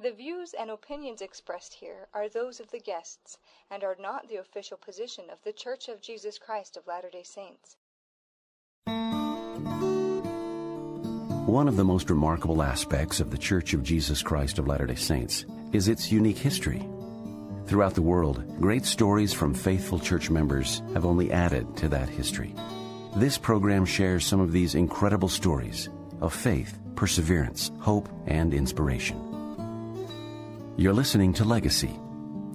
The views and opinions expressed here are those of the guests and are not the official position of The Church of Jesus Christ of Latter-day Saints. One of the most remarkable aspects of The Church of Jesus Christ of Latter-day Saints is its unique history. Throughout the world, great stories from faithful church members have only added to that history. This program shares some of these incredible stories of faith, perseverance, hope, and inspiration. You're listening to Legacy.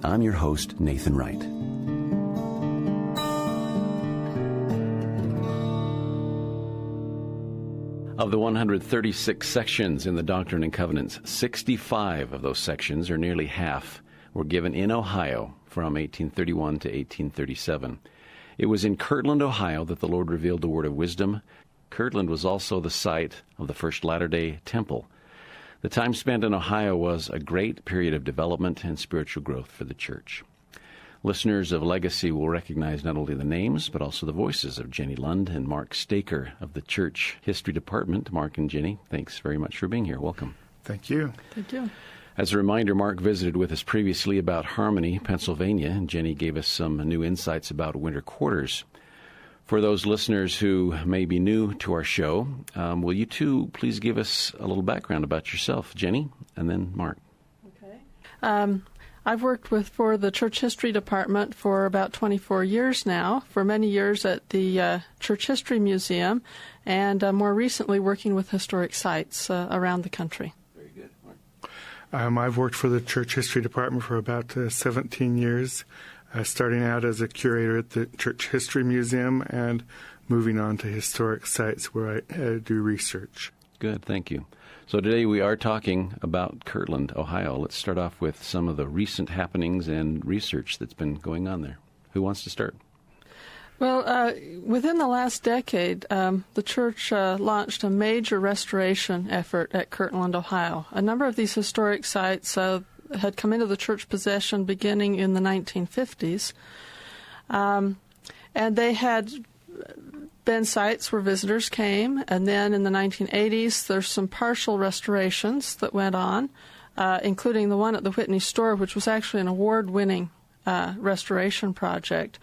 I'm your host, Nathan Wright. Of the 136 sections in the Doctrine and Covenants, 65 of those sections, or nearly half, were given in Ohio from 1831 to 1837. It was in Kirtland, Ohio, that the Lord revealed the word of wisdom. Kirtland was also the site of the first Latter-day Temple. The time spent in Ohio was a great period of development and spiritual growth for the church. Listeners of Legacy will recognize not only the names, but also the voices of Jenny Lund and Mark Staker of the Church History Department. Mark and Jenny, thanks very much for being here. Welcome. Thank you. Thank you. As a reminder, Mark visited with us previously about Harmony, Pennsylvania, and Jenny gave us some new insights about winter quarters. For those listeners who may be new to our show, will you two please give us a little background about yourself, Jenny, and then Mark? Okay. I've worked for the Church History Department for about 24 years now, for many years at the Church History Museum, and more recently working with historic sites around the country. Very good. Mark? I've worked for the Church History Department for about 17 years, starting out as a curator at the Church History Museum and moving on to historic sites where I do research. Good, thank you. So today we are talking about Kirtland, Ohio. Let's start off with some of the recent happenings and research that's been going on there. Who wants to start? Well, within the last decade, the church launched a major restoration effort at Kirtland, Ohio. A number of these historic sites had come into the church possession beginning in the 1950s, and they had been sites where visitors came, and then in the 1980s there's some partial restorations that went on, including the one at the Whitney store, which was actually an award-winning restoration project.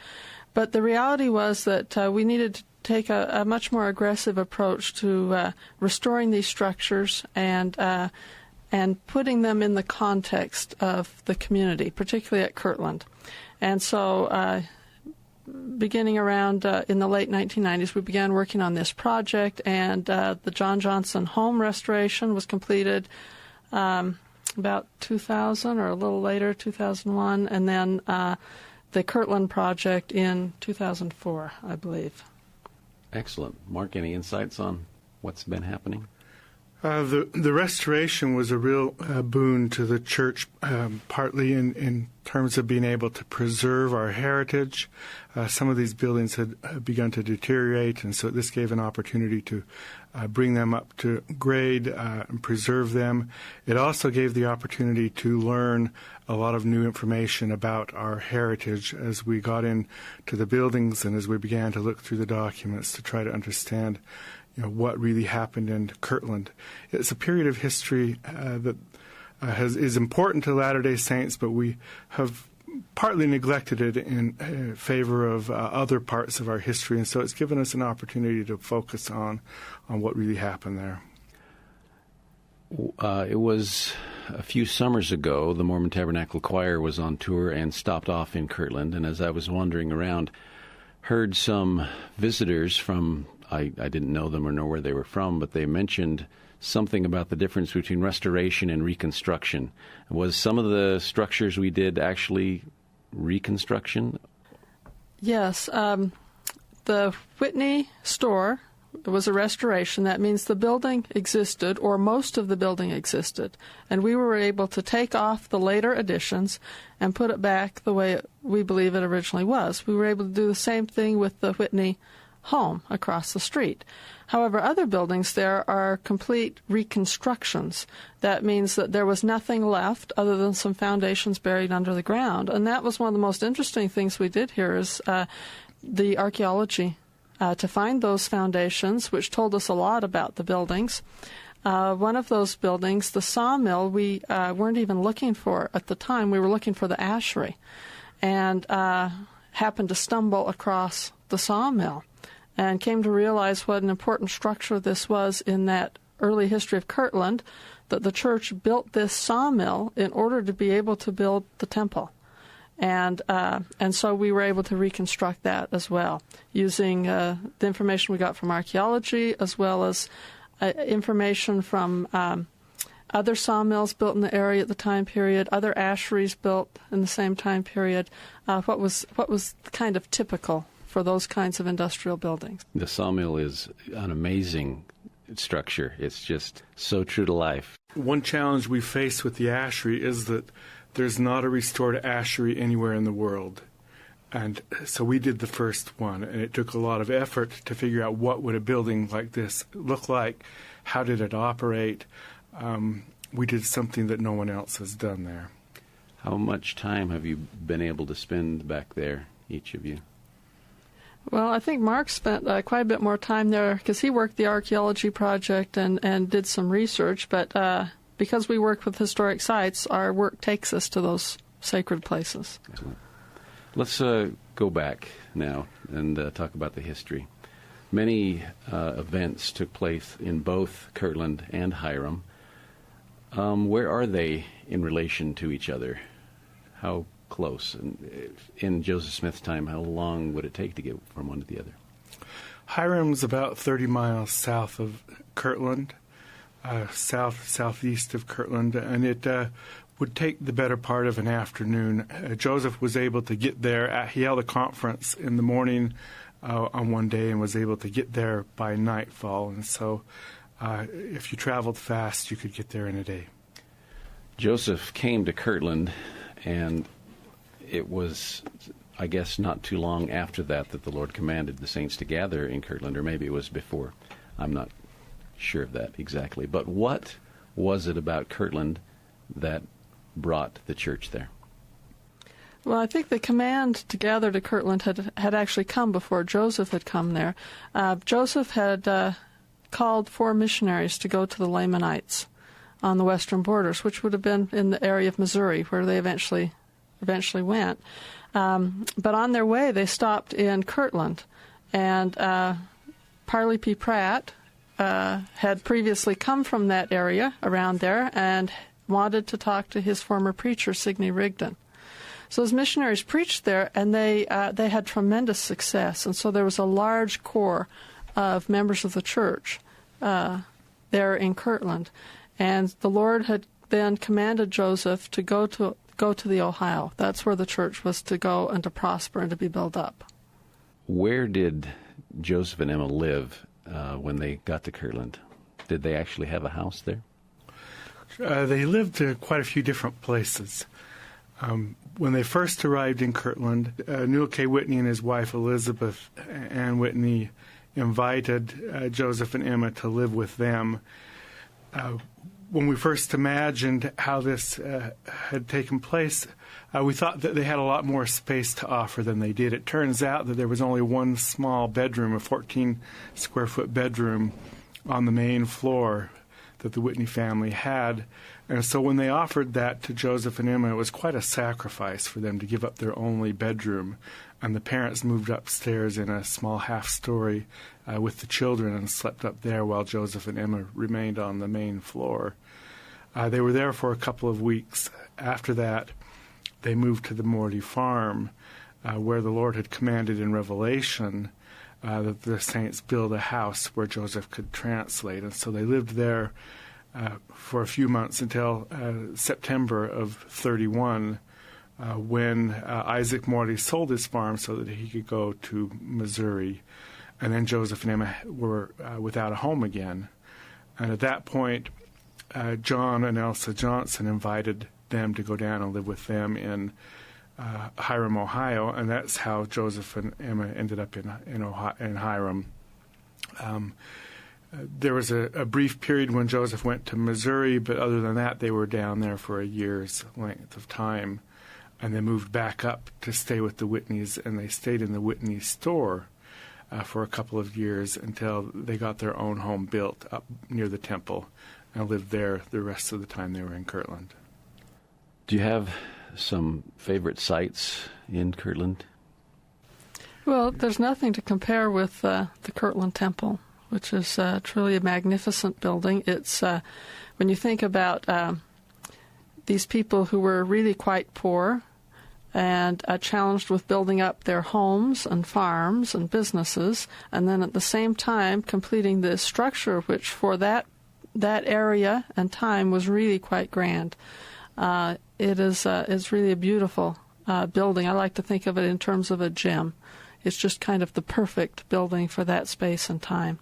But the reality was that we needed to take a much more aggressive approach to restoring these structures and putting them in the context of the community, particularly at Kirtland. And so beginning around in the late 1990s, we began working on this project, and the John Johnson home restoration was completed about 2000 or a little later, 2001, and then the Kirtland project in 2004, I believe. Excellent. Mark, any insights on what's been happening? The restoration was a real boon to the church, partly in terms of being able to preserve our heritage. Some of these buildings had begun to deteriorate, and so this gave an opportunity to bring them up to grade and preserve them. It also gave the opportunity to learn a lot of new information about our heritage as we got into the buildings and as we began to look through the documents to try to understand what really happened in Kirtland. It's a period of history that is important to Latter-day Saints, but we have partly neglected it in favor of other parts of our history, and so it's given us an opportunity to focus on what really happened there. It was a few summers ago, the Mormon Tabernacle Choir was on tour and stopped off in Kirtland, and as I was wandering around, heard some visitors from I didn't know them or know where they were from, but they mentioned something about the difference between restoration and reconstruction. Was some of the structures we did actually reconstruction? Yes. The Whitney store was a restoration. That means the building existed, or most of the building existed, and we were able to take off the later additions and put it back the way we believe it originally was. We were able to do the same thing with the Whitney home across the street. However, other buildings there are complete reconstructions. That means that there was nothing left other than some foundations buried under the ground. And that was one of the most interesting things we did here is the archaeology to find those foundations, which told us a lot about the buildings. One of those buildings, the sawmill, we weren't even looking for at the time. We were looking for the ashery, and happened to stumble across the sawmill and came to realize what an important structure this was in that early history of Kirtland, that the church built this sawmill in order to be able to build the temple. And so we were able to reconstruct that as well, using the information we got from archaeology, as well as information from other sawmills built in the area at the time period, other asheries built in the same time period, what was kind of typical for those kinds of industrial buildings. The sawmill is an amazing structure. It's just so true to life. One challenge we face with the ashery is that there's not a restored ashery anywhere in the world. And so we did the first one, and it took a lot of effort to figure out what would a building like this look like, how did it operate. We did something that no one else has done there. How much time have you been able to spend back there, each of you? Well, I think Mark spent quite a bit more time there because he worked the archaeology project and did some research, but because we work with historic sites, our work takes us to those sacred places. Excellent. Let's go back now and talk about the history. Many events took place in both Kirtland and Hiram. Where are they in relation to each other? How close? And in Joseph Smith's time, how long would it take to get from one to the other? Hiram's about 30 miles south of Kirtland, southeast of Kirtland, and it would take the better part of an afternoon. Joseph was able to get there. He held a conference in the morning on one day and was able to get there by nightfall. And so if you traveled fast, you could get there in a day. Joseph came to Kirtland, and it was, I guess, not too long after that the Lord commanded the saints to gather in Kirtland, or maybe it was before. I'm not sure of that exactly. But what was it about Kirtland that brought the church there? Well, I think the command to gather to Kirtland had actually come before Joseph had come there. Joseph had called 4 missionaries to go to the Lamanites on the western borders, which would have been in the area of Missouri, where they eventually went. But on their way, they stopped in Kirtland, and Parley P. Pratt had previously come from that area around there and wanted to talk to his former preacher, Signe Rigdon. So those missionaries preached there, and they had tremendous success. And so there was a large core of members of the church there in Kirtland. And the Lord had then commanded Joseph to go to the Ohio. That's where the church was to go and to prosper and to be built up. Where did Joseph and Emma live when they got to Kirtland? Did they actually have a house there? They lived quite a few different places. When they first arrived in Kirtland, Newell K. Whitney and his wife Elizabeth Ann Whitney invited Joseph and Emma to live with them. When we first imagined how this had taken place, we thought that they had a lot more space to offer than they did. It turns out that there was only one small bedroom, a 14-square-foot bedroom on the main floor that the Whitney family had. And so when they offered that to Joseph and Emma, it was quite a sacrifice for them to give up their only bedroom. And the parents moved upstairs in a small half-story with the children and slept up there while Joseph and Emma remained on the main floor. They were there for a couple of weeks. After that, they moved to the Morty farm, where the Lord had commanded in Revelation that the saints build a house where Joseph could translate. And so they lived there for a few months until September of 31, when Isaac Morty sold his farm so that he could go to Missouri. And then Joseph and Emma were without a home again. And at that point, John and Elsa Johnson invited them to go down and live with them in Hiram, Ohio, and that's how Joseph and Emma ended up in Hiram. There was a brief period when Joseph went to Missouri, but other than that, they were down there for a year's length of time, and they moved back up to stay with the Whitneys, and they stayed in the Whitney store. for a couple of years until they got their own home built up near the temple and lived there the rest of the time they were in Kirtland. Do you have some favorite sites in Kirtland? Well, there's nothing to compare with the Kirtland Temple, which is truly a magnificent building. It's when you think about these people who were really quite poor and challenged with building up their homes and farms and businesses, and then at the same time completing this structure, which for that area and time was really quite grand. It is really a beautiful building. I like to think of it in terms of a gem. It's just kind of the perfect building for that space and time.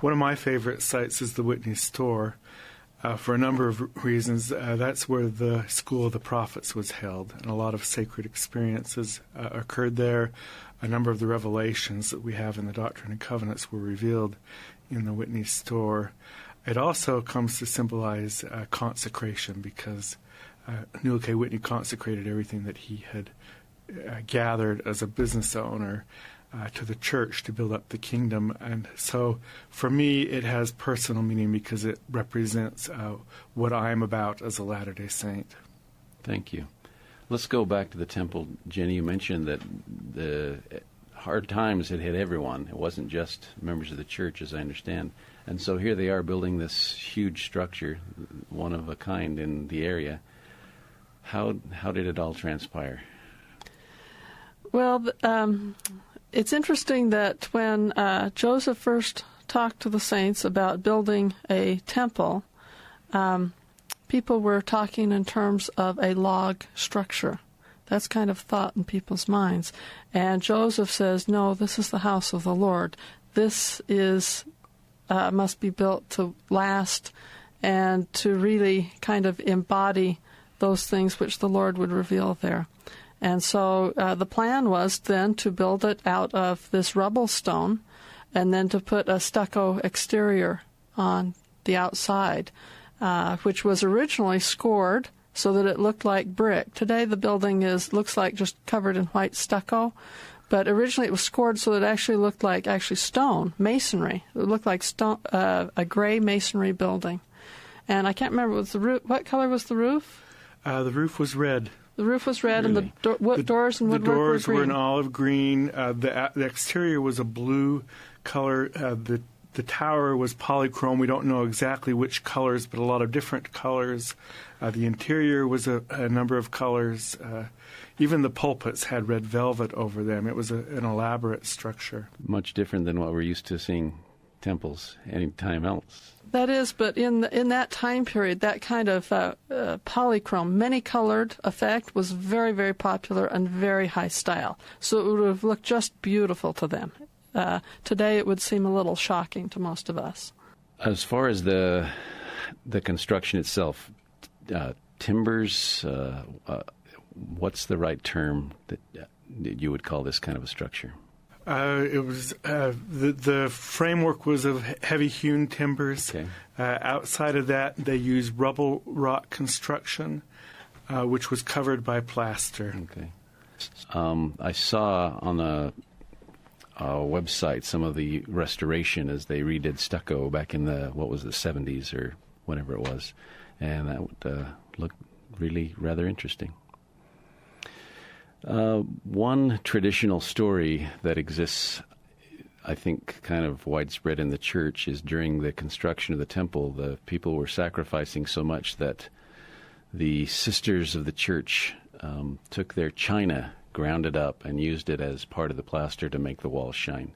One of my favorite sites is the Whitney Store. For a number of reasons, that's where the School of the Prophets was held, and a lot of sacred experiences occurred there. A number of the revelations that we have in the Doctrine and Covenants were revealed in the Whitney Store. It also comes to symbolize consecration, because Newell K. Whitney consecrated everything that he had gathered as a business owner to the church to build up the kingdom. And so for me, it has personal meaning because it represents what I'm about as a Latter-day Saint. Thank you. Let's go back to the temple. Jenny, you mentioned that the hard times had hit everyone. It wasn't just members of the church, as I understand. And so here they are building this huge structure, one of a kind in the area. How did it all transpire? Well, it's interesting that when Joseph first talked to the saints about building a temple, people were talking in terms of a log structure. That's kind of thought in people's minds. And Joseph says, no, this is the house of the Lord. This is must be built to last and to really kind of embody those things which the Lord would reveal there. And so the plan was then to build it out of this rubble stone and then to put a stucco exterior on the outside, which was originally scored so that it looked like brick. Today the building looks like just covered in white stucco, but originally it was scored so that it actually looked like stone, masonry. It looked like stone, a gray masonry building. And I can't remember, what color was the roof? The roof was red. The roof was red, really? and the doors and woodwork the doors were green. an olive green. The exterior was a blue color. The tower was polychrome. We don't know exactly which colors, but a lot of different colors. The interior was a number of colors. Even the pulpits had red velvet over them. It was an elaborate structure. Much different than what we're used to seeing temples any time else. That is, but in that time period, that kind of polychrome, many-colored effect was very, very popular and very high style. So it would have looked just beautiful to them. Today, it would seem a little shocking to most of us. As far as the construction itself, timbers, what's the right term that you would call this kind of a structure? It was the framework was of heavy hewn timbers. Okay. Outside of that, they used rubble rock construction, which was covered by plaster. Okay. I saw on a website some of the restoration as they redid stucco back in the 70s or whenever it was, and that would look really rather interesting. One traditional story that exists, I think, kind of widespread in the church is during the construction of the temple, the people were sacrificing so much that the sisters of the church took their china, ground it up, and used it as part of the plaster to make the walls shine.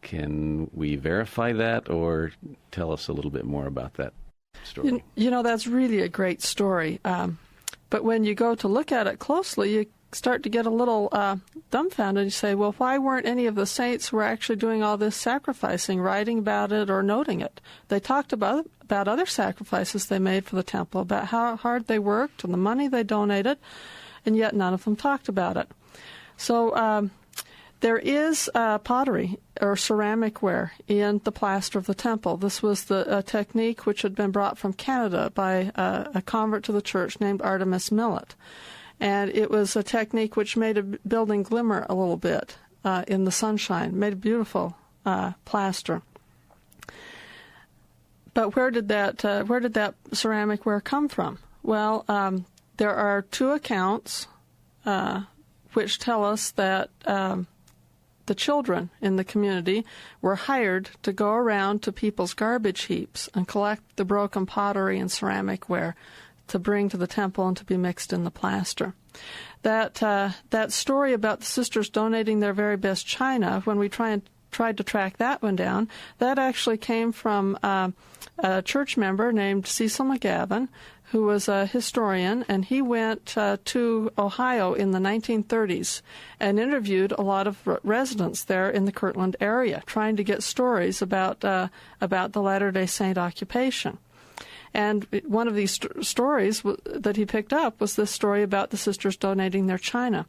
Can we verify that, or tell us a little bit more about that story? You know, that's really a great story. But when you go to look at it closely, you start to get a little dumbfounded. You say, well, why weren't any of the saints who were actually doing all this sacrificing writing about it or noting it? They talked about other sacrifices they made for the temple, about how hard they worked and the money they donated, and yet none of them talked about it. So there is pottery or ceramic ware in the plaster of the temple. This was the technique which had been brought from Canada by a convert to the church named Artemis Millet. And it was a technique which made a building glimmer a little bit. in the sunshine, made of beautiful plaster. But where did that ceramic ware come from? Well, there are two accounts which tell us that the children in the community were hired to go around to people's garbage heaps and collect the broken pottery and ceramic ware to bring to the temple and to be mixed in the plaster. That story about the sisters donating their very best china, when we tried to track that one down, that actually came from a church member named Cecil McGavin, who was a historian, and he went to Ohio in the 1930s and interviewed a lot of residents there in the Kirtland area, trying to get stories about the Latter-day Saint occupation. And one of these stories that he picked up was this story about the sisters donating their china.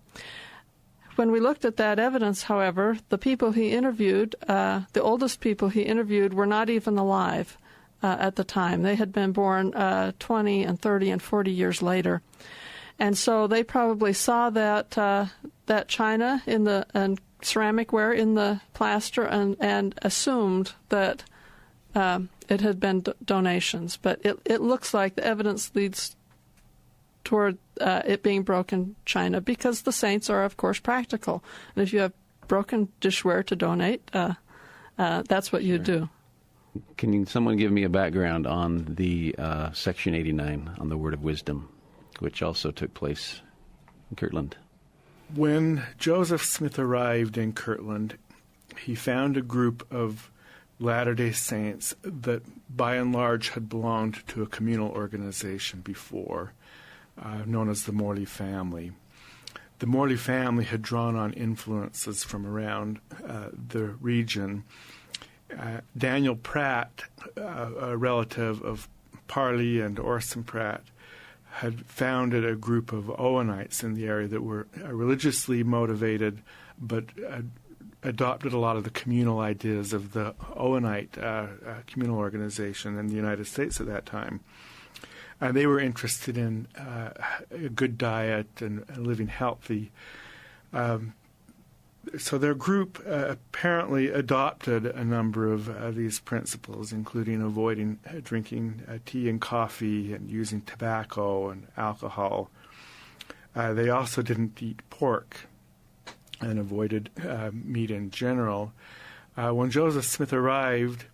When we looked at that evidence, however, the people he interviewed, the oldest people he interviewed, were not even alive at the time. They had been born 20 and 30 and 40 years later. And so they probably saw that china and ceramic ware in the plaster and assumed that it had been donations. But it looks like the evidence leads toward it being broken china, because the saints are, of course, practical. And if you have broken dishware to donate, that's what you do. Can someone give me a background on the Section 89 on the Word of Wisdom, which also took place in Kirtland? When Joseph Smith arrived in Kirtland, he found a group of Latter-day Saints that, by and large, had belonged to a communal organization before, known as the Morley family. The Morley family had drawn on influences from around the region. Daniel Pratt, a relative of Parley and Orson Pratt, had founded a group of Owenites in the area that were religiously motivated, but adopted a lot of the communal ideas of the Owenite communal organization in the United States at that time. They were interested in a good diet and living healthy. So their group apparently adopted a number of these principles, including avoiding drinking tea and coffee and using tobacco and alcohol. They also didn't eat pork and avoided meat in general. When Joseph Smith arrived,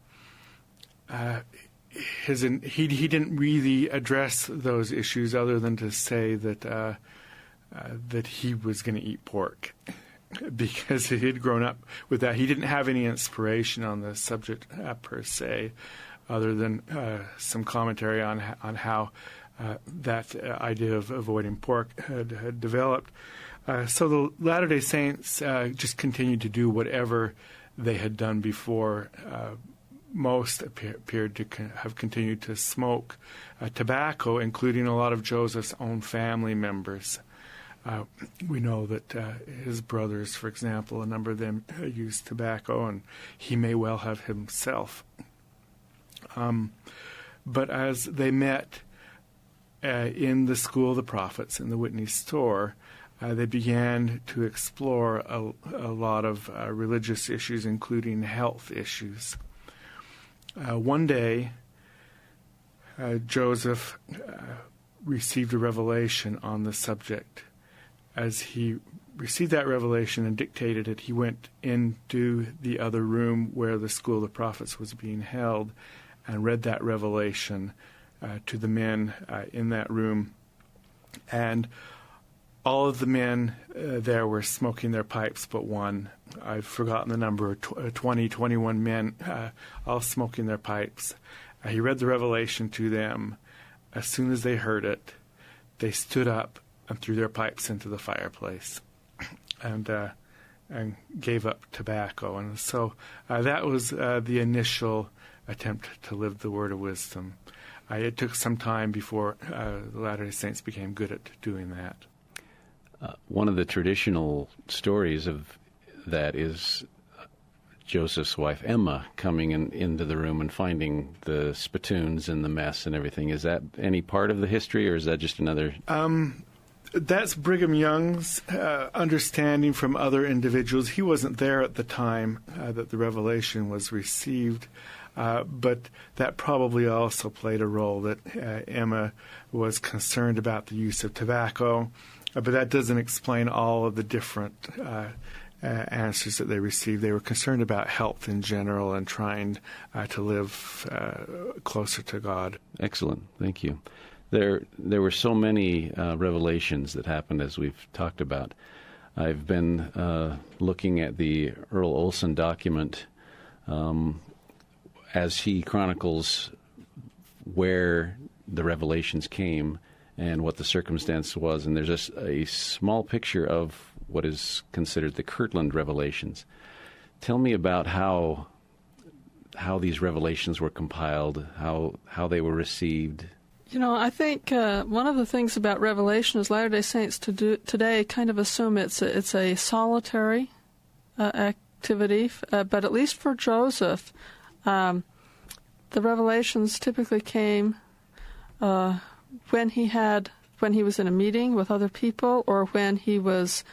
he didn't really address those issues other than to say that he was going to eat pork, because he had grown up with that. He didn't have any inspiration on the subject per se, other than some commentary on how that idea of avoiding pork had developed. So the Latter-day Saints just continued to do whatever they had done before. Most appeared to have continued to smoke tobacco, including a lot of Joseph's own family members. We know that his brothers, for example, a number of them used tobacco, and he may well have himself. But as they met in the School of the Prophets in the Whitney store, they began to explore a lot of religious issues, including health issues. One day, Joseph received a revelation on the subject. As he received that revelation and dictated it, he went into the other room where the School of the Prophets was being held and read that revelation to the men in that room. And all of the men there were smoking their pipes but one. I've forgotten the number, 20, 21 men, all smoking their pipes. He read the revelation to them. As soon as they heard it, they stood up and threw their pipes into the fireplace and gave up tobacco. And so that was the initial attempt to live the word of wisdom. It took some time before the Latter-day Saints became good at doing that. One of the traditional stories of that is Joseph's wife, Emma, coming into the room and finding the spittoons and the mess and everything. Is that any part of the history, or is that just another... That's Brigham Young's understanding from other individuals. He wasn't there at the time that the revelation was received, but that probably also played a role, that Emma was concerned about the use of tobacco, but that doesn't explain all of the different answers that they received. They were concerned about health in general and trying to live closer to God. Excellent. Thank you. There were so many revelations that happened, as we've talked about. I've been looking at the Earl Olson document as he chronicles where the revelations came and what the circumstance was, and there's just a small picture of what is considered the Kirtland revelations. Tell me about how these revelations were compiled, how they were received. You know, I think one of the things about Revelation is Latter-day Saints today kind of assume it's a solitary activity, but at least for Joseph, the revelations typically came when he was in a meeting with other people, or when he was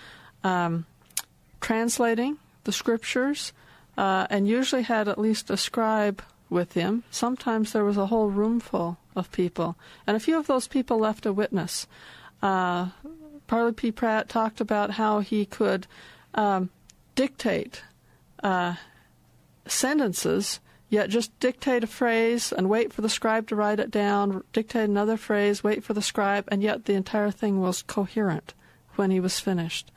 translating the scriptures, and usually had at least a scribe with him. Sometimes there was a whole room full of people, and a few of those people left a witness. Parley P. Pratt talked about how he could dictate sentences, yet just dictate a phrase and wait for the scribe to write it down, dictate another phrase, wait for the scribe, and yet the entire thing was coherent when he was finished.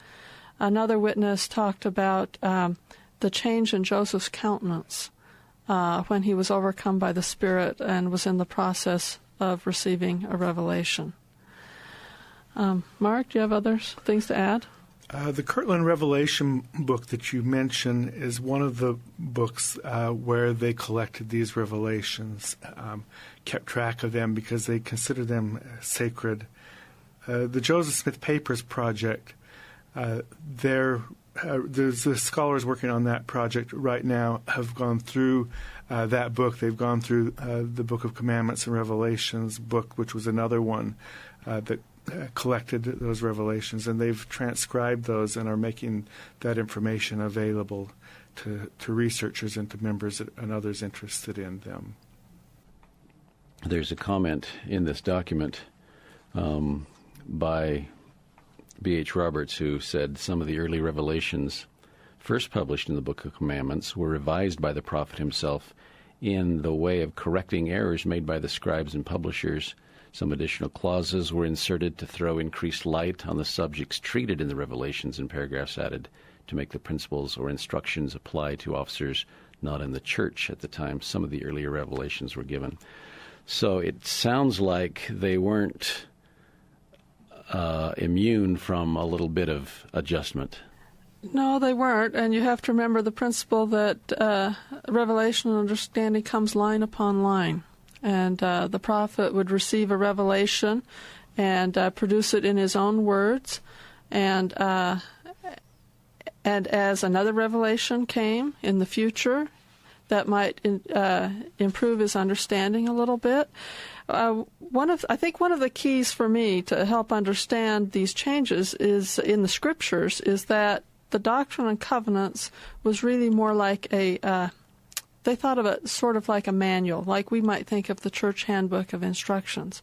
Another witness talked about the change in Joseph's countenance when he was overcome by the Spirit and was in the process of receiving a revelation. Mark, do you have other things to add? The Kirtland Revelation book that you mentioned is one of the books where they collected these revelations, kept track of them because they considered them sacred. The Joseph Smith Papers Project, there's the scholars working on that project right now have gone through that book. They've gone through the Book of Commandments and Revelations book, which was another one that collected those revelations, and they've transcribed those and are making that information available to researchers and to members and others interested in them. There's a comment in this document by B.H. Roberts, who said some of the early revelations first published in the Book of Commandments were revised by the prophet himself in the way of correcting errors made by the scribes and publishers. Some additional clauses were inserted to throw increased light on the subjects treated in the revelations, and paragraphs added to make the principles or instructions apply to officers not in the church at the time some of the earlier revelations were given. So it sounds like they weren't immune from a little bit of adjustment. No, they weren't, and you have to remember the principle that revelation and understanding comes line upon line. And the prophet would receive a revelation and produce it in his own words. And as another revelation came in the future, that might improve his understanding a little bit. I think one of the keys for me to help understand these changes is in the Scriptures is that the Doctrine and Covenants was really more like they thought of it sort of like a manual, like we might think of the church handbook of instructions.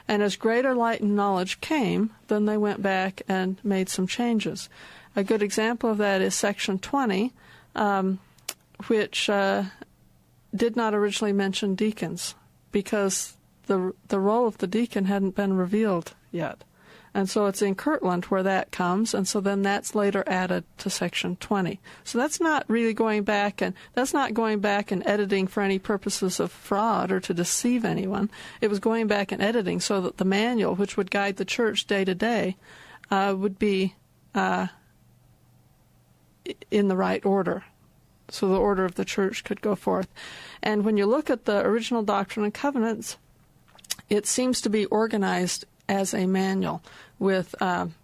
And as greater light and knowledge came, then they went back and made some changes. A good example of that is Section 20, which did not originally mention deacons because the role of the deacon hadn't been revealed yet. And so it's in Kirtland where that comes, and so then that's later added to Section 20. So that's not really going back, and that's not going back and editing for any purposes of fraud or to deceive anyone. It was going back and editing so that the manual, which would guide the church day to day, would be in the right order, so the order of the church could go forth. And when you look at the original Doctrine and Covenants, it seems to be organized as a manual, with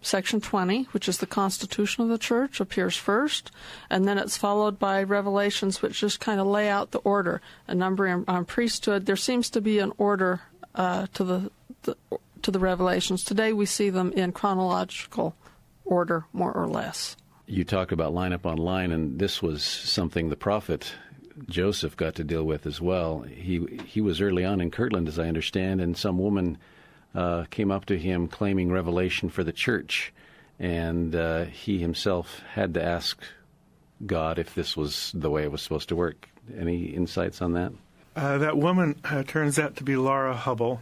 Section 20, which is the Constitution of the Church, appears first, and then it's followed by Revelations, which just kind of lay out the order. A number on priesthood. There seems to be an order to to the Revelations. Today we see them in chronological order, more or less. You talked about line up on line, and this was something the prophet Joseph got to deal with as well. He was early on in Kirtland, as I understand, and some woman came up to him claiming revelation for the church, and he himself had to ask God if this was the way it was supposed to work. Any insights on that? That woman turns out to be Laura Hubble.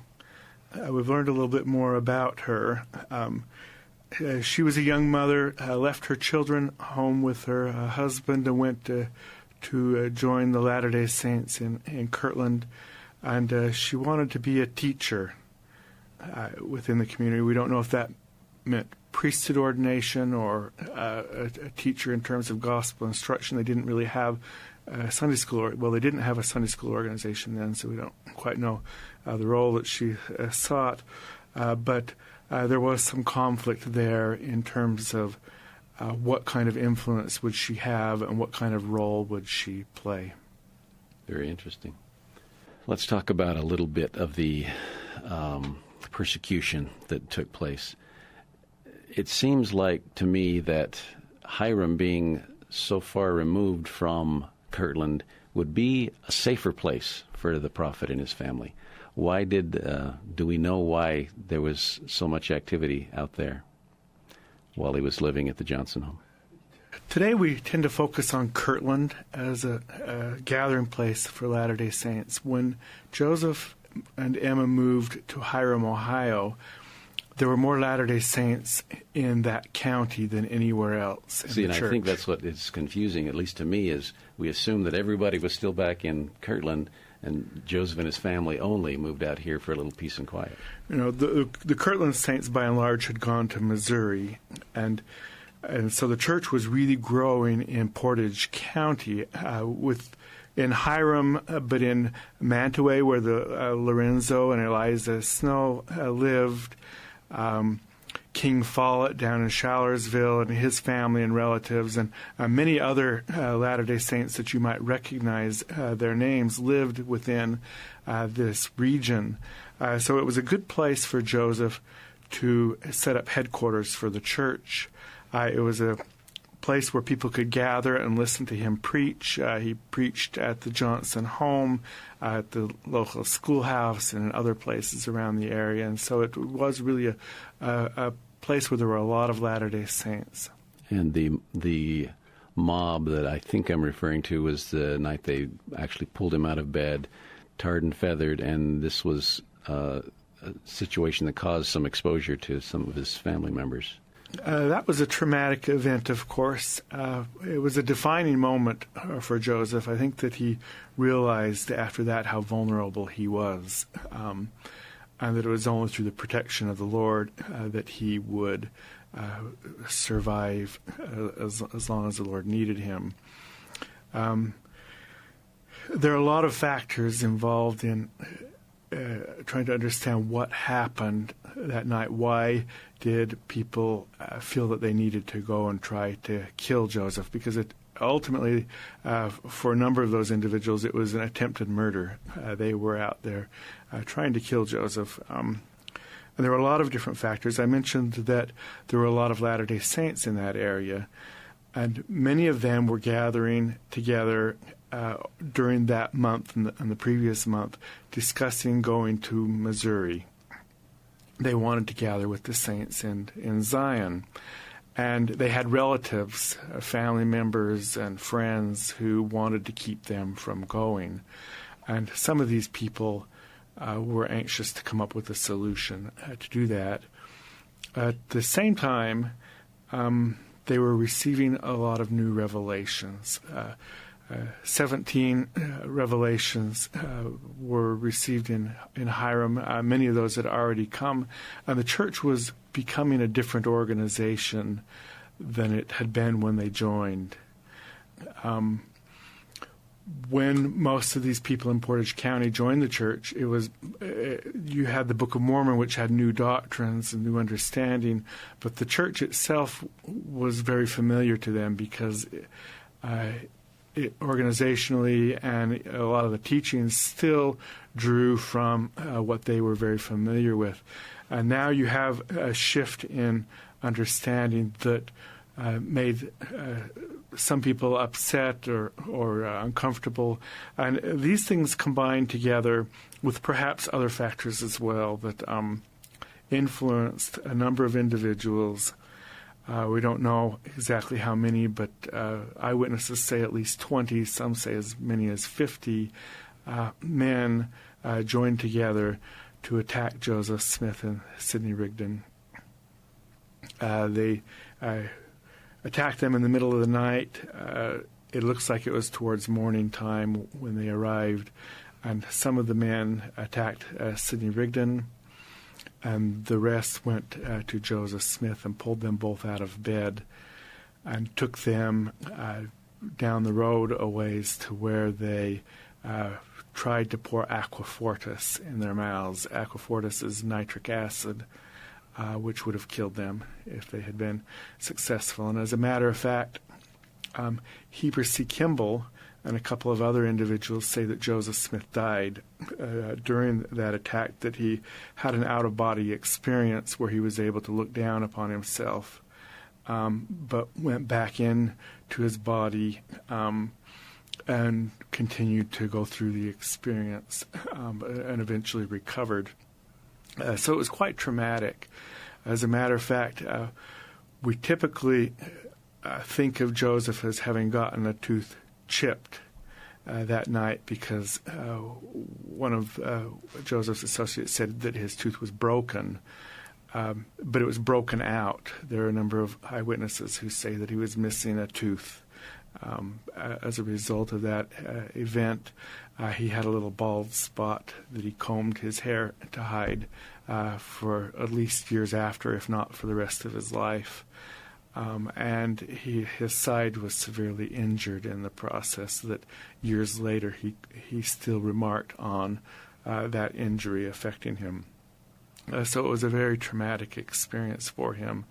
We've learned a little bit more about her. She was a young mother, left her children home with her husband and went to join the Latter-day Saints in Kirtland. And she wanted to be a teacher within the community. We don't know if that meant priesthood ordination or a teacher in terms of gospel instruction. They didn't really have Sunday school. Well, they didn't have a Sunday school organization then, so we don't quite know the role that she sought. But there was some conflict there in terms of what kind of influence would she have and what kind of role would she play. Very interesting. Let's talk about a little bit of the persecution that took place. It seems like to me that Hiram, being so far removed from Kirtland, would be a safer place for the prophet and his family. Why do we know why there was so much activity out there while he was living at the Johnson home? Today we tend to focus on Kirtland as a gathering place for Latter-day Saints. When Joseph and Emma moved to Hiram, Ohio, there were more Latter-day Saints in that county than anywhere else in the church. I think that's what is confusing, at least to me, is we assume that everybody was still back in Kirtland, and Joseph and his family only moved out here for a little peace and quiet. You know, the Kirtland Saints, by and large, had gone to Missouri, and so the church was really growing in Portage County, in Hiram, but in Mantua, where the Lorenzo and Eliza Snow lived. King Follett down in Challersville and his family and relatives, and many other Latter-day Saints that you might recognize their names lived within this region. So it was a good place for Joseph to set up headquarters for the church. It was a place where people could gather and listen to him preach. He preached at the Johnson home, at the local schoolhouse, and in other places around the area. And so it was really a place where there were a lot of Latter-day Saints. And the mob that I think I'm referring to was the night they actually pulled him out of bed, tarred and feathered, and this was a situation that caused some exposure to some of his family members. That was a traumatic event, of course. It was a defining moment for Joseph. I think that he realized after that how vulnerable he was, and that it was only through the protection of the Lord that he would survive as long as the Lord needed him. There are a lot of factors involved in trying to understand what happened that night. Why did people feel that they needed to go and try to kill Joseph? Because it ultimately, for a number of those individuals, it was an attempted murder. They were out there trying to kill Joseph. And there were a lot of different factors. I mentioned that there were a lot of Latter-day Saints in that area, and many of them were gathering together during that month and the previous month, discussing going to Missouri. They wanted to gather with the saints in Zion. And they had relatives, family members, and friends who wanted to keep them from going. And some of these people were anxious to come up with a solution to do that. At the same time, they were receiving a lot of new revelations. 17 revelations were received in Hiram. Many of those had already come. And the church was becoming a different organization than it had been when they joined. When most of these people in Portage County joined the church, it was you had the Book of Mormon, which had new doctrines and new understanding, but the church itself was very familiar to them because organizationally and a lot of the teachings still drew from what they were very familiar with. Now you have a shift in understanding that made some people upset or uncomfortable. And these things combined together with perhaps other factors as well that influenced a number of individuals. We don't know exactly how many, but eyewitnesses say at least 20, some say as many as 50 men joined together to attack Joseph Smith and Sidney Rigdon. They attacked them in the middle of the night. It looks like it was towards morning time when they arrived, and some of the men attacked Sidney Rigdon, and the rest went to Joseph Smith and pulled them both out of bed and took them down the road a ways to where they tried to pour aquafortis in their mouths. Aquafortis is nitric acid, which would have killed them if they had been successful. And as a matter of fact, Heber C. Kimball and a couple of other individuals say that Joseph Smith died during that attack, that he had an out-of-body experience where he was able to look down upon himself, but went back in to his body and continued to go through the experience and eventually recovered. So it was quite traumatic. As a matter of fact, we typically think of Joseph as having gotten a tooth chipped that night because one of Joseph's associates said that his tooth was broken, but it was broken out. There are a number of eyewitnesses who say that he was missing a tooth. As a result of that event, he had a little bald spot that he combed his hair to hide for at least years after, if not for the rest of his life. And his side was severely injured in the process that years later he still remarked on that injury affecting him. So it was a very traumatic experience for him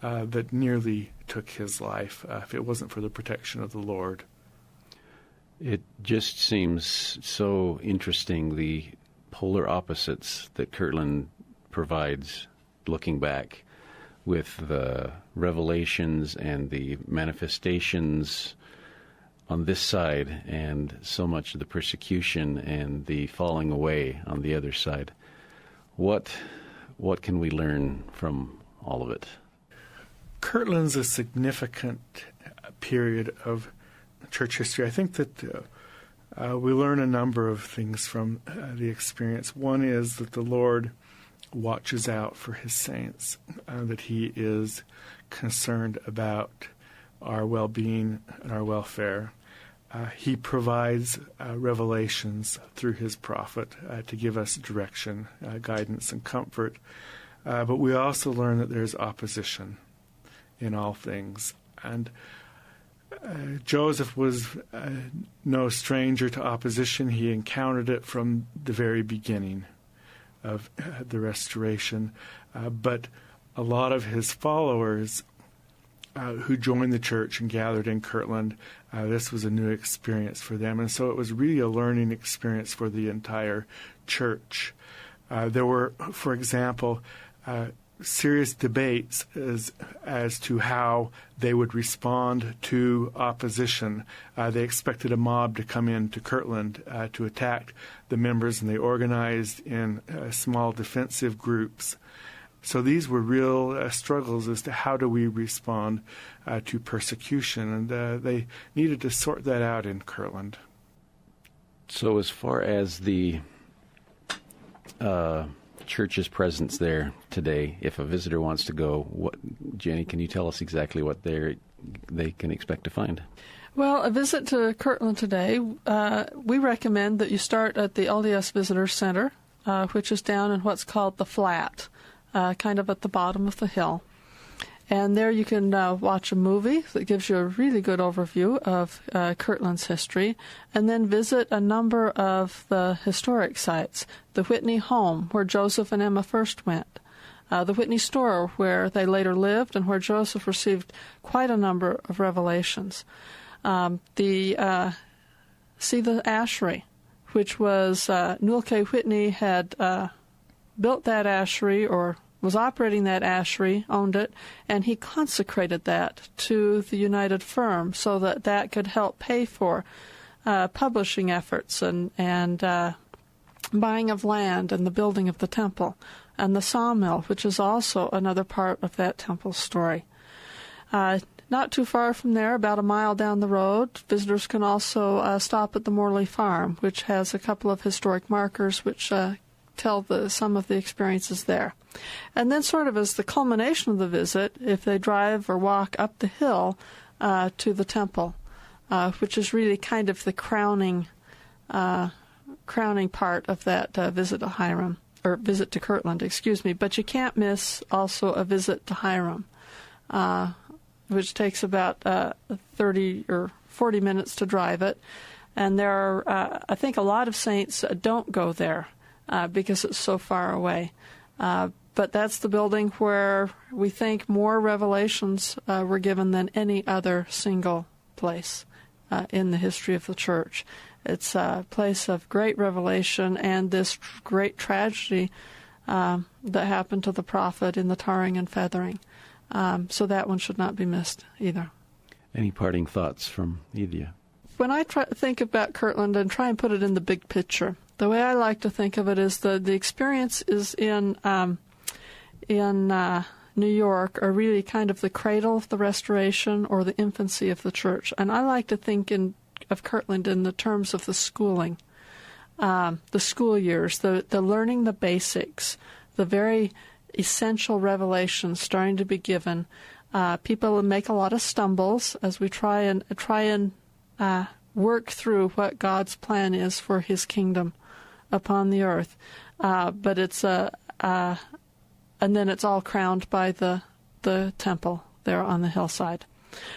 that nearly took his life if it wasn't for the protection of the Lord. It just seems so interesting, the polar opposites that Kirtland provides looking back, with the revelations and the manifestations on this side and so much of the persecution and the falling away on the other side. What can we learn from all of it? Kirtland's a significant period of church history. I think that we learn a number of things from the experience. One is that the Lord watches out for his saints, that he is concerned about our well-being and our welfare. He provides revelations through his prophet to give us direction, guidance, and comfort. But we also learn that there's opposition in all things. And Joseph was no stranger to opposition. He encountered it from the very beginning of the Restoration. But a lot of his followers who joined the church and gathered in Kirtland, this was a new experience for them. And so it was really a learning experience for the entire church. There were, for example, serious debates as to how they would respond to opposition. They expected a mob to come into Kirtland to attack the members, and they organized in small defensive groups. So these were real struggles as to how do we respond to persecution, and they needed to sort that out in Kirtland. So as far as the church's presence there today, if a visitor wants to go, Jenny, can you tell us exactly what they can expect to find? Well, a visit to Kirtland today, we recommend that you start at the LDS Visitor Center, which is down in what's called the Flat, kind of at the bottom of the hill. And there you can watch a movie that gives you a really good overview of Kirtland's history, and then visit a number of the historic sites. The Whitney home, where Joseph and Emma first went. The Whitney store, where they later lived and where Joseph received quite a number of revelations. See the Ashery, which was Newell K. Whitney had built that ashery or was operating that ashery, owned it, and he consecrated that to the United Firm so that that could help pay for publishing efforts and buying of land and the building of the temple, and the sawmill, which is also another part of that temple story. Not too far from there, about a mile down the road, visitors can also stop at the Morley Farm, which has a couple of historic markers which tell some of the experiences there. And then sort of as the culmination of the visit, if they drive or walk up the hill to the temple, which is really kind of the crowning part of that visit to Hiram, or visit to Kirtland, excuse me. But you can't miss also a visit to Hiram, which takes about 30 or 40 minutes to drive it. And there are, I think a lot of saints don't go there because it's so far away. But that's the building where we think more revelations were given than any other single place in the history of the church. It's a place of great revelation and this great tragedy that happened to the prophet in the tarring and feathering. So that one should not be missed either. Any parting thoughts from either? When I think about Kirtland and try and put it in the big picture, the way I like to think of it is the experience is in New York are really kind of the cradle of the Restoration or the infancy of the church. And I like to think of Kirtland in the terms of the schooling, the school years, the learning the basics, the very essential revelations starting to be given. People make a lot of stumbles as we try and work through what God's plan is for His kingdom upon the earth. But it's and then it's all crowned by the temple there on the hillside.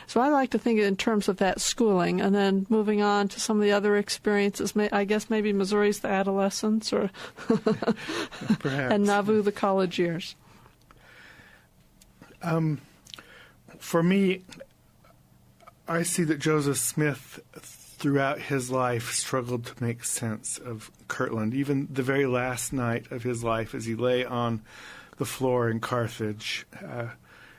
So I like to think in terms of that schooling, and then moving on to some of the other experiences. I guess maybe Missouri's the adolescence, or perhaps, and Nauvoo the college years. For me, I see that Joseph Smith, throughout his life, struggled to make sense of Kirtland. Even the very last night of his life, as he lay on the floor in Carthage,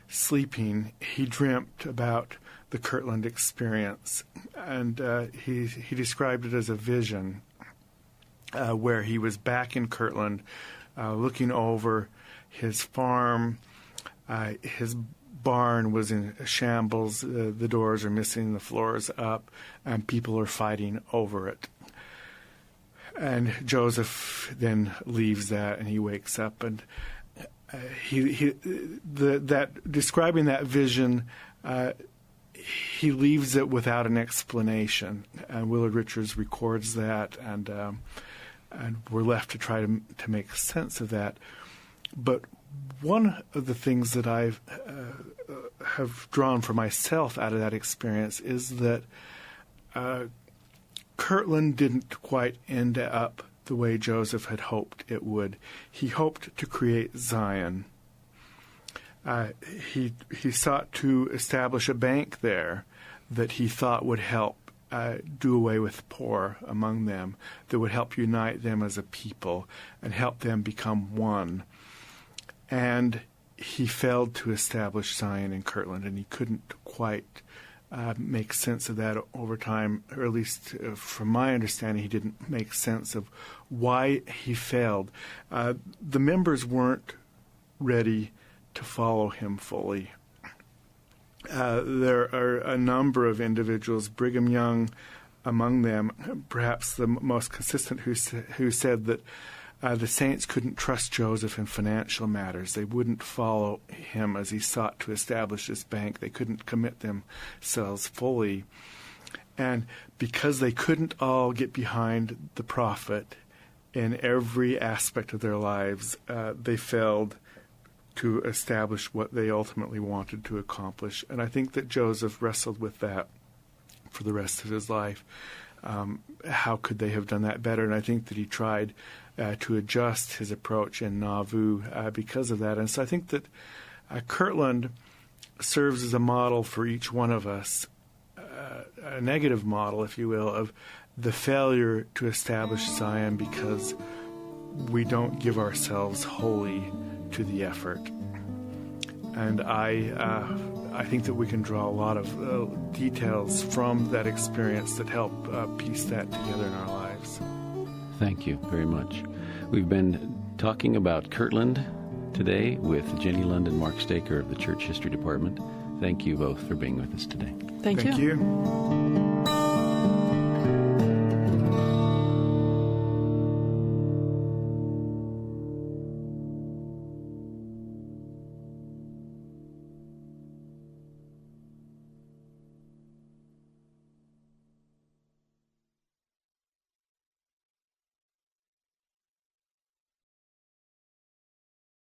sleeping, he dreamt about the Kirtland experience, and he described it as a vision where he was back in Kirtland, looking over his farm. His barn was in shambles. The doors are missing, the floors up, and people are fighting over it. And Joseph then leaves that, and he wakes up, and describing that vision, he leaves it without an explanation. And Willard Richards records that, and we're left to try to make sense of that. But one of the things that I have drawn for myself out of that experience is that Kirtland didn't quite end up the way Joseph had hoped it would. He hoped to create Zion. He sought to establish a bank there that he thought would help do away with poor among them, that would help unite them as a people and help them become one. And he failed to establish Zion in Kirtland, and he couldn't quite make sense of that over time, or at least from my understanding, he didn't make sense of why he failed. The members weren't ready to follow him fully. There are a number of individuals, Brigham Young among them, perhaps the most consistent, who said that the saints couldn't trust Joseph in financial matters. They wouldn't follow him as he sought to establish this bank. They couldn't commit themselves fully. And because they couldn't all get behind the prophet in every aspect of their lives, they failed to establish what they ultimately wanted to accomplish. And I think that Joseph wrestled with that for the rest of his life. How could they have done that better? And I think that he tried to adjust his approach in Nauvoo because of that. And so I think that Kirtland serves as a model for each one of us, a negative model, if you will, of the failure to establish Zion because we don't give ourselves wholly to the effort. And I think that we can draw a lot of details from that experience that help piece that together in our lives. Thank you very much. We've been talking about Kirtland today with Jenny Lund and Mark Staker of the Church History Department. Thank you both for being with us today. Thank you. Thank you.